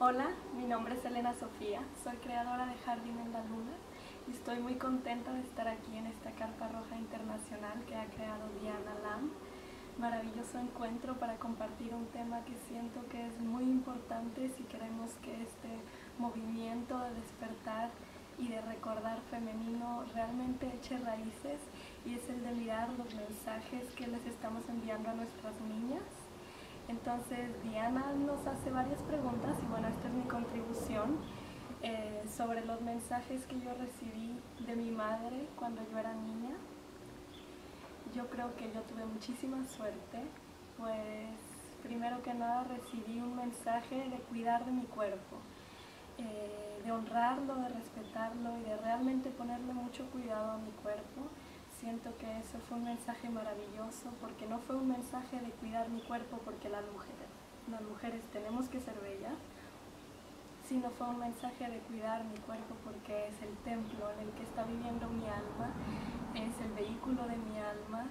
Hola, mi nombre es Elena Sofía, soy creadora de Jardín en la Luna y estoy muy contenta de estar aquí en esta Carpa Roja Internacional que ha creado Diana Lam. Maravilloso encuentro para compartir un tema que siento que es muy importante si queremos que este movimiento de despertar y de recordar femenino realmente eche raíces, y es el de mirar los mensajes que les estamos enviando a nuestras niñas. Entonces Diana nos hace varias preguntas y bueno, esta es mi contribución sobre los mensajes que yo recibí de mi madre cuando yo era niña. Yo creo que yo tuve muchísima suerte, pues primero que nada recibí un mensaje de cuidar de mi cuerpo, de honrarlo, de respetarlo y de realmente ponerle mucho cuidado a mi cuerpo. Siento que eso fue un mensaje maravilloso, porque no fue un mensaje de cuidar mi cuerpo porque las mujeres tenemos que ser bellas, sino fue un mensaje de cuidar mi cuerpo porque es el templo en el que está viviendo mi alma, es el vehículo de mi alma.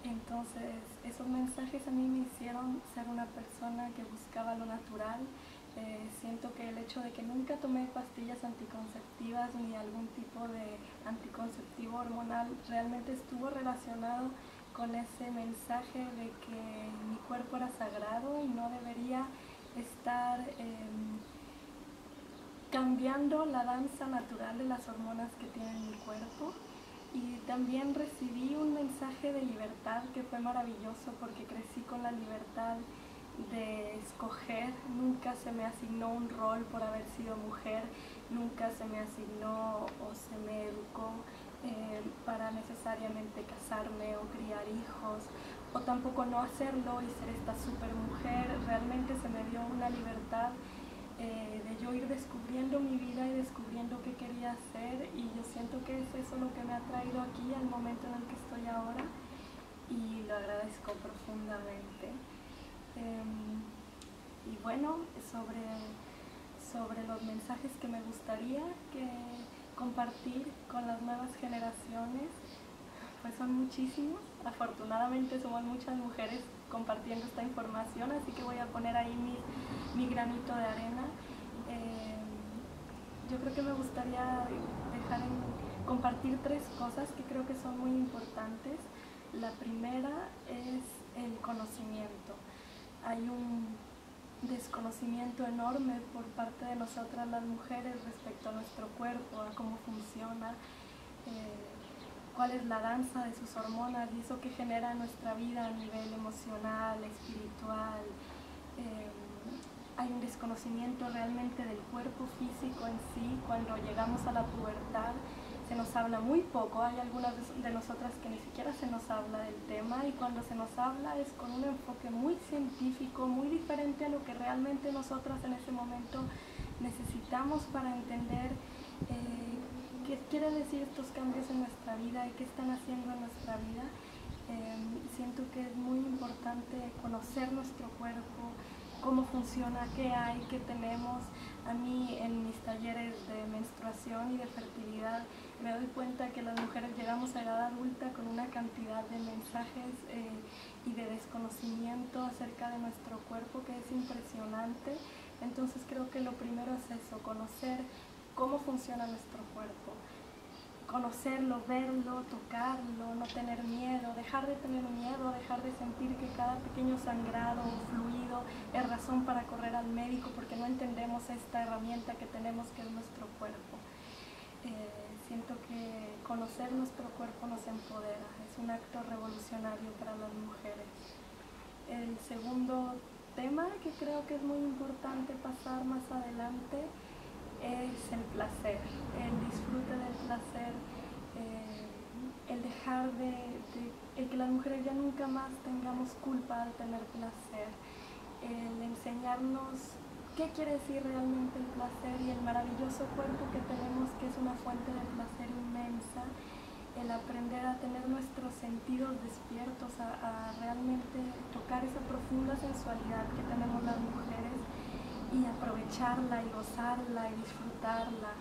Entonces esos mensajes a mí me hicieron ser una persona que buscaba lo natural. Siento que el hecho de que nunca tomé pastillas anticonceptivas ni algún tipo de anticonceptivo hormonal realmente estuvo relacionado con ese mensaje de que mi cuerpo era sagrado y no debería estar cambiando la danza natural de las hormonas que tiene mi cuerpo. Y también recibí un mensaje de libertad que fue maravilloso, porque crecí con la libertad de escoger. Nunca se me asignó un rol por haber sido mujer, nunca se me asignó o se me educó para necesariamente casarme o criar hijos, o tampoco no hacerlo y ser esta super mujer. Realmente se me dio una libertad de yo ir descubriendo mi vida y descubriendo qué quería hacer, y yo siento que es eso lo que me ha traído aquí al momento en el que estoy ahora, y lo agradezco profundamente. Y bueno, sobre los mensajes que me gustaría compartir con las nuevas generaciones, pues son muchísimos. Afortunadamente somos muchas mujeres compartiendo esta información, así que voy a poner ahí mi granito de arena. Yo creo que me gustaría compartir tres cosas que creo que son muy importantes. La primera es el conocimiento. Hay un desconocimiento enorme por parte de nosotras las mujeres respecto a nuestro cuerpo, a cómo funciona, cuál es la danza de sus hormonas y eso que genera en nuestra vida a nivel emocional, espiritual. Hay un desconocimiento realmente del cuerpo físico en sí. Cuando llegamos a la pubertad se nos habla muy poco, hay algunas de nosotras que ni siquiera se nos habla del tema, y cuando se nos habla es con un enfoque muy científico, muy diferente a lo que realmente nosotras en ese momento necesitamos para entender qué quieren decir estos cambios en nuestra vida y qué están haciendo en nuestra vida. Siento que es muy importante conocer nuestro cuerpo, cómo funciona, qué hay, qué tenemos. A mí en mis talleres de menstruación y de fertilidad me doy cuenta que las mujeres llegamos a edad adulta con una cantidad de mensajes y de desconocimiento acerca de nuestro cuerpo que es impresionante. Entonces creo que lo primero es eso, conocer cómo funciona nuestro cuerpo, conocerlo, verlo, tocarlo, no tener miedo, dejar de tener miedo, dejar de sentir que cada pequeño sangrado o fluido es razón para correr al médico porque no entendemos esta herramienta que tenemos, que es nuestro cuerpo. Siento que conocer nuestro cuerpo nos empodera, es un acto revolucionario para las mujeres. El segundo tema que creo que es muy importante pasar más adelante es el placer, el disfrute del placer, el dejar el que las mujeres ya nunca más tengamos culpa al tener placer, el enseñarnos qué quiere decir realmente el placer y el maravilloso cuerpo que tenemos, que es una fuente de placer inmensa, el aprender a tener nuestros sentidos despiertos, a realmente tocar esa profunda sensualidad que tenemos las mujeres y aprovecharla y gozarla y disfrutarla.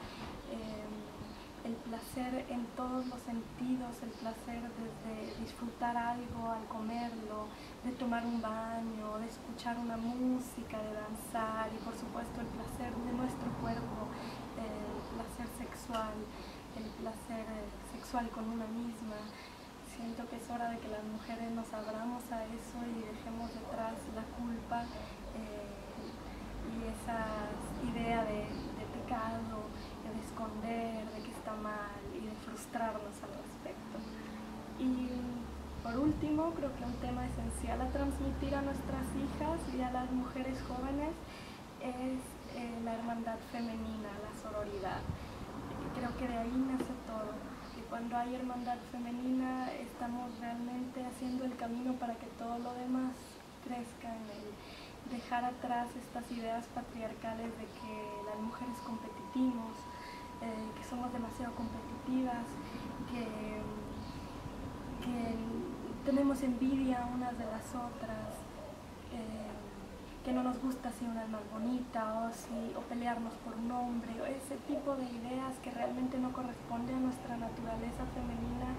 El placer en todos los sentidos, el placer desde disfrutar algo al comerlo, de tomar un baño, de escuchar una música, de danzar, y por supuesto el placer placer sexual con una misma. Siento que es hora de que las mujeres nos abramos a eso y dejemos detrás la culpa y esa idea de pecado, de esconder, de que está mal y de frustrarnos al respecto. Y por último, creo que un tema esencial a transmitir a nuestras hijas y a las mujeres jóvenes es la hermandad femenina, la sororidad. Creo que de ahí nace todo. Y cuando hay hermandad femenina estamos realmente haciendo el camino para que todo lo demás crezca en él. Dejar atrás estas ideas patriarcales de que las mujeres competimos, que somos demasiado competitivas, que tenemos envidia unas de las otras, que no nos gusta si una es más bonita o pelearnos por un hombre, o ese tipo de ideas que realmente no corresponde a nuestra naturaleza femenina,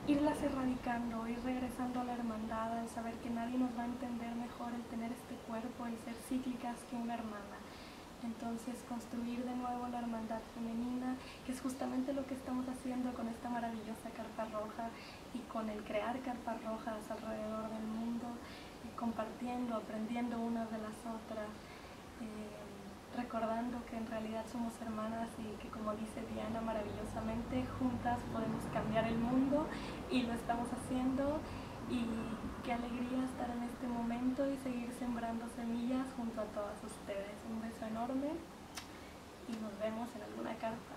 y irlas erradicando, ir regresando a la hermandad, al saber que nadie nos va a entender mejor el tener este cuerpo, el ser cíclicas que una hermana. Entonces construir de nuevo la hermandad femenina, que es justamente lo que estamos haciendo con esta maravillosa carpa roja y con el crear carpas rojas alrededor del mundo, compartiendo, aprendiendo unas de las otras, recordando que en realidad somos hermanas y que, como dice Diana maravillosamente, juntas podemos cambiar el mundo, y lo estamos haciendo. Y qué alegría estar en este momento y seguir sembrando semillas junto a todas ustedes. Un beso enorme y nos vemos en alguna carta.